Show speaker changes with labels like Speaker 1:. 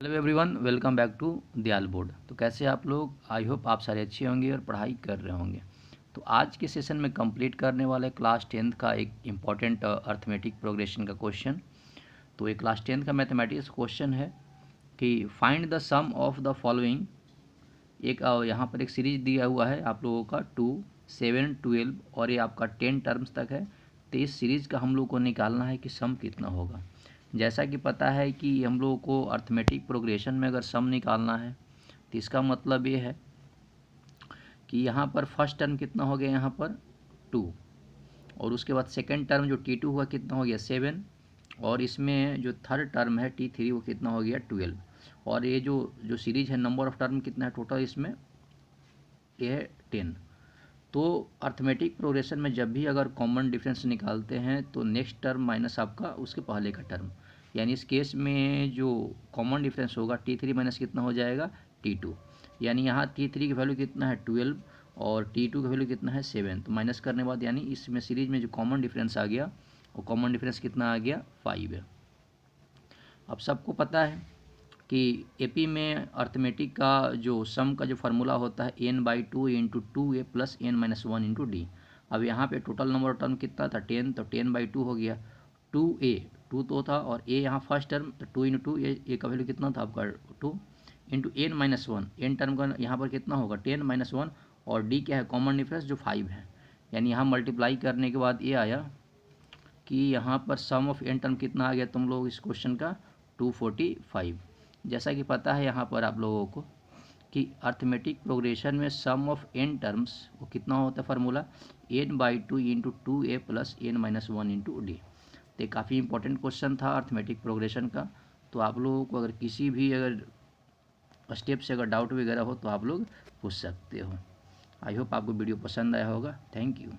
Speaker 1: Hello everyone, welcome back to Dayal board. तो कैसे आप लोग? आई होप आप सारे अच्छे होंगे और पढ़ाई कर रहे होंगे। तो आज के सेशन में कंप्लीट करने वाले क्लास 10th का एक इम्पॉर्टेंट अर्थमेटिक प्रोग्रेशन का क्वेश्चन। तो ये क्लास 10th का मैथमेटिक्स क्वेश्चन है कि find the sum of the following. एक यहाँ पर एक सीरीज दिया हुआ है आप लोगों का 2, 7, 12 और ये आपका 10 टर्म्स तक है। तो इस सीरीज़ का हम लोग को निकालना है कि सम कितना होगा। जैसा कि पता है कि हम लोगों को अर्थमेटिक प्रोग्रेशन में अगर सम निकालना है तो इसका मतलब ये है कि यहाँ पर फर्स्ट टर्म कितना हो गया, यहाँ पर 2, और उसके बाद सेकंड टर्म जो T2 हुआ कितना हो गया 7, और इसमें जो थर्ड टर्म है T3 वो कितना हो गया 12। और ये जो सीरीज है नंबर ऑफ टर्म कितना है टोटल इसमें, ये है 10। तो अर्थमेटिक प्रोग्रेशन में जब भी अगर कॉमन डिफरेंस निकालते हैं तो नेक्स्ट टर्म माइनस आपका उसके पहले का टर्म, यानी इस केस में जो कॉमन डिफरेंस होगा T3 माइनस कितना हो जाएगा T2। यानी यहाँ T3 की वैल्यू कितना है 12 और T2 की वैल्यू कितना है 7। तो माइनस करने के बाद यानी इसमें सीरीज में जो कॉमन डिफरेंस आ गया वो कॉमन डिफरेंस कितना आ गया 5 है। अब सबको पता है कि एपी में अर्थमेटिक का जो सम का जो फार्मूला होता है n/2 into 2a plus n-1 into D. अब यहाँ पे टोटल नंबर ऑफ टर्म कितना था 10, तो 10/2 हो गया। 2a 2 तो था और a यहाँ फर्स्ट टर्म, तो 2 इंटू 2 ए का वैल्यू कितना था आपका 2 इंटू n-1। एन टर्म का यहाँ पर कितना होगा 10-1 और डी क्या है कॉमन डिफरेंस जो 5 है। यानी यहाँ मल्टीप्लाई करने के बाद ये आया कि यहाँ पर सम ऑफ एन टर्म कितना आ गया तुम लोग इस क्वेश्चन का 245। जैसा कि पता है यहाँ पर आप लोगों को कि अर्थमेटिक प्रोग्रेशन में सम ऑफ एन टर्म्स वो कितना होता है formula n/2 into 2a plus n-1 into D. तो काफ़ी इंपॉर्टेंट क्वेश्चन था अर्थमेटिक प्रोग्रेशन का। तो आप लोगों को अगर किसी भी अगर स्टेप से अगर डाउट वगैरह हो तो आप लोग पूछ सकते हो। आई होप आपको वीडियो पसंद आया होगा। Thank you.